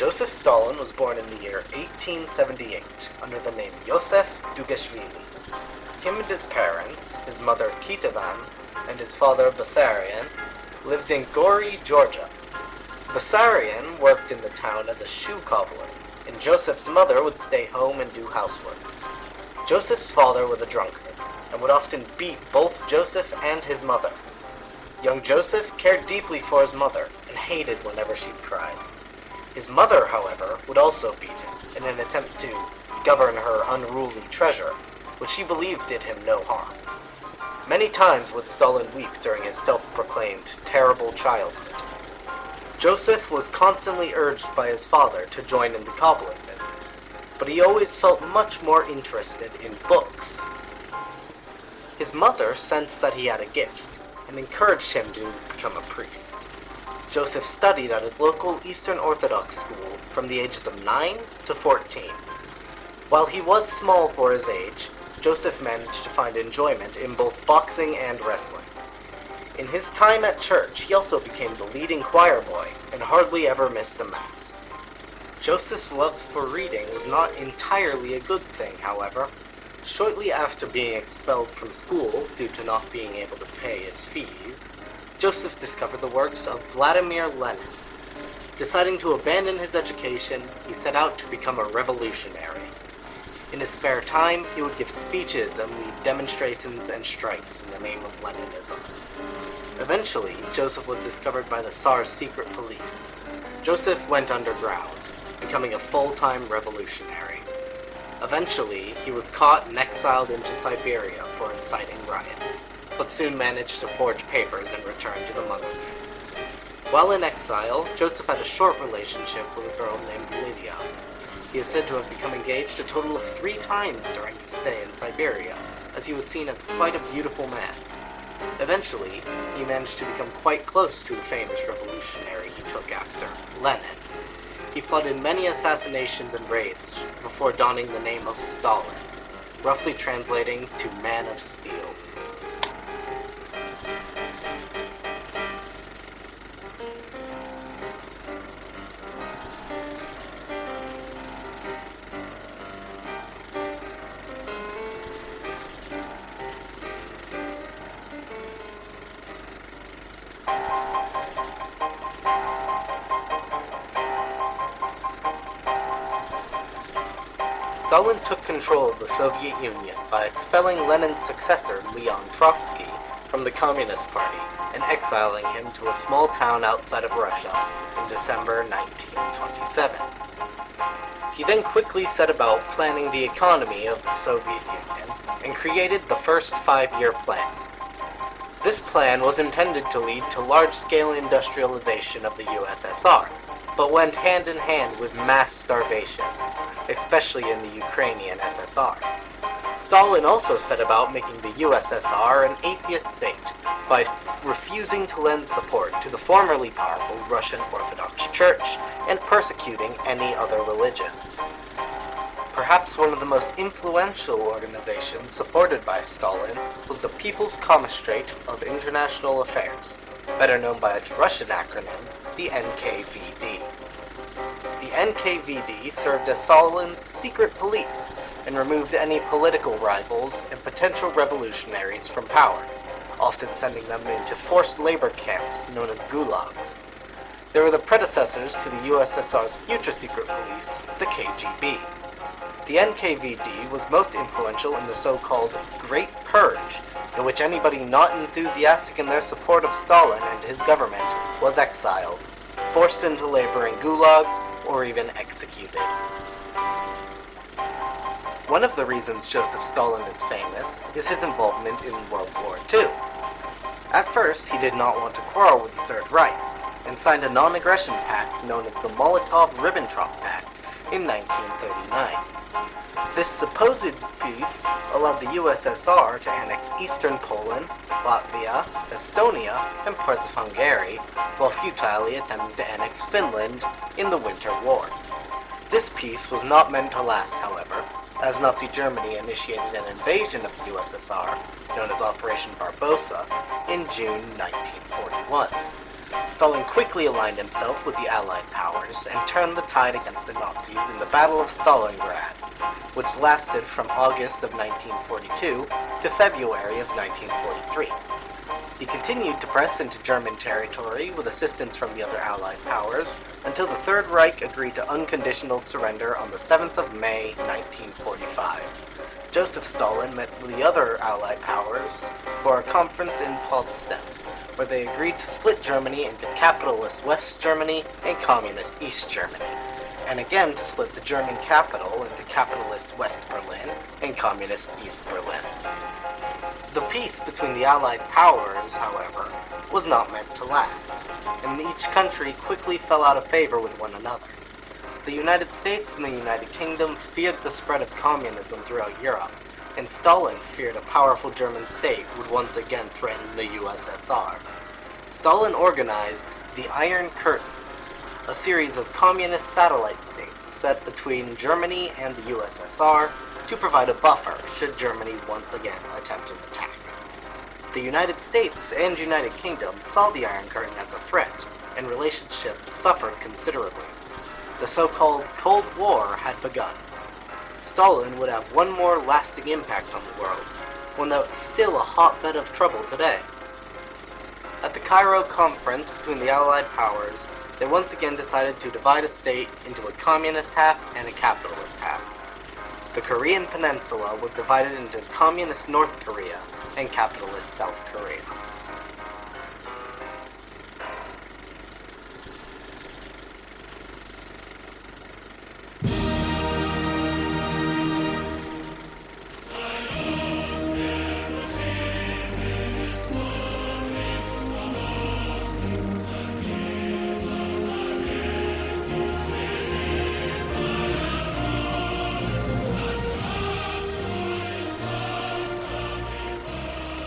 Joseph Stalin was born in the year 1878 under the name Joseph Dugashvili. Him and his parents, his mother Kitavan and his father Basarian, lived in Gori, Georgia. Basarian worked in the town as a shoe cobbler, and Joseph's mother would stay home and do housework. Joseph's father was a drunkard, and would often beat both Joseph and his mother. Young Joseph cared deeply for his mother, and hated whenever she cried. His mother, however, would also beat him, in an attempt to govern her unruly treasure, which she believed did him no harm. Many times would Stalin weep during his self-proclaimed terrible childhood. Joseph was constantly urged by his father to join in the cobbling business, but he always felt much more interested in books. His mother sensed that he had a gift, and encouraged him to become a priest. Joseph studied at his local Eastern Orthodox school from the ages of 9 to 14. While he was small for his age, Joseph managed to find enjoyment in both boxing and wrestling. In his time at church, he also became the leading choir boy, and hardly ever missed a mass. Joseph's love for reading was not entirely a good thing, however. Shortly after being expelled from school due to not being able to pay his fees, Joseph discovered the works of Vladimir Lenin. Deciding to abandon his education, he set out to become a revolutionary. In his spare time, he would give speeches and lead demonstrations and strikes in the name of Leninism. Eventually, Joseph was discovered by the Tsar's secret police. Joseph went underground, becoming a full-time revolutionary. Eventually, he was caught and exiled into Siberia for inciting riots, but soon managed to forge papers and return to the motherland. While in exile, Joseph had a short relationship with a girl named Lydia. He is said to have become engaged a total of 3 times during his stay in Siberia, as he was seen as quite a beautiful man. Eventually, he managed to become quite close to the famous revolutionary he took after, Lenin. He plotted many assassinations and raids before donning the name of Stalin, roughly translating to Man of Steel. Stalin took control of the Soviet Union by expelling Lenin's successor, Leon Trotsky, from the Communist Party and exiling him to a small town outside of Russia in December 1927. He then quickly set about planning the economy of the Soviet Union and created the first 5-year plan. This plan was intended to lead to large-scale industrialization of the USSR, but went hand in hand with mass starvation, especially in the Ukrainian SSR. Stalin also set about making the USSR an atheist state by refusing to lend support to the formerly powerful Russian Orthodox Church and persecuting any other religions. Perhaps one of the most influential organizations supported by Stalin was the People's Commissariat of International Affairs, better known by its Russian acronym, the NKVD. The NKVD served as Stalin's secret police and removed any political rivals and potential revolutionaries from power, often sending them into forced labor camps known as gulags. They were the predecessors to the USSR's future secret police, the KGB. The NKVD was most influential in the so-called Great Purge, in which anybody not enthusiastic in their support of Stalin and his government was exiled, forced into labor in gulags, or even executed. One of the reasons Joseph Stalin is famous is his involvement in World War II. At first, he did not want to quarrel with the Third Reich, and signed a non-aggression pact known as the Molotov-Ribbentrop Pact in 1939. This supposed peace allowed the USSR to annex eastern Poland, Latvia, Estonia, and parts of Hungary, while futilely attempting to annex Finland in the Winter War. This peace was not meant to last, however, as Nazi Germany initiated an invasion of the USSR, known as Operation Barbarossa, in June 1941. Stalin quickly aligned himself with the Allied powers and turned the tide against the Nazis in the Battle of Stalingrad, which lasted from August of 1942 to February of 1943. He continued to press into German territory with assistance from the other Allied powers until the Third Reich agreed to unconditional surrender on the 7th of May 1945. Joseph Stalin met with the other Allied powers for a conference in Potsdam, where they agreed to split Germany into capitalist West Germany and communist East Germany, and again to split the German capital into capitalist West Berlin and communist East Berlin. The peace between the Allied powers, however, was not meant to last, and each country quickly fell out of favor with one another. The United States and the United Kingdom feared the spread of communism throughout Europe, and Stalin feared a powerful German state would once again threaten the USSR. Stalin organized the Iron Curtain, a series of communist satellite states set between Germany and the USSR to provide a buffer should Germany once again attempt an attack. The United States and United Kingdom saw the Iron Curtain as a threat, and relationships suffered considerably. The so-called Cold War had begun. Stalin would have one more lasting impact on the world, one that's still a hotbed of trouble today. At the Cairo conference between the Allied powers, they once again decided to divide a state into a communist half and a capitalist half. The Korean peninsula was divided into communist North Korea and capitalist South Korea.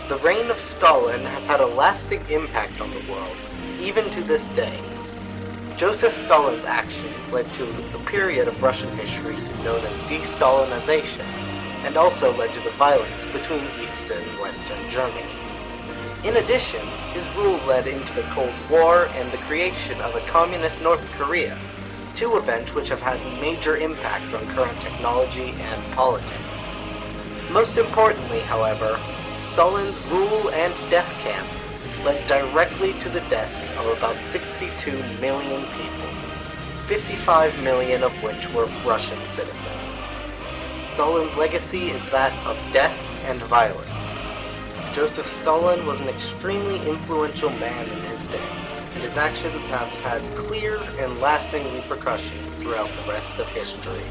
The reign of Stalin has had a lasting impact on the world, even to this day. Joseph Stalin's actions led to a period of Russian history known as de-Stalinization, and also led to the violence between East and Western Germany. In addition, his rule led into the Cold War and the creation of a communist North Korea, two events which have had major impacts on current technology and politics. Most importantly, however, Stalin's rule and death camps led directly to the deaths of about 62 million people, 55 million of which were Russian citizens. Stalin's legacy is that of death and violence. Joseph Stalin was an extremely influential man in his day, and his actions have had clear and lasting repercussions throughout the rest of history.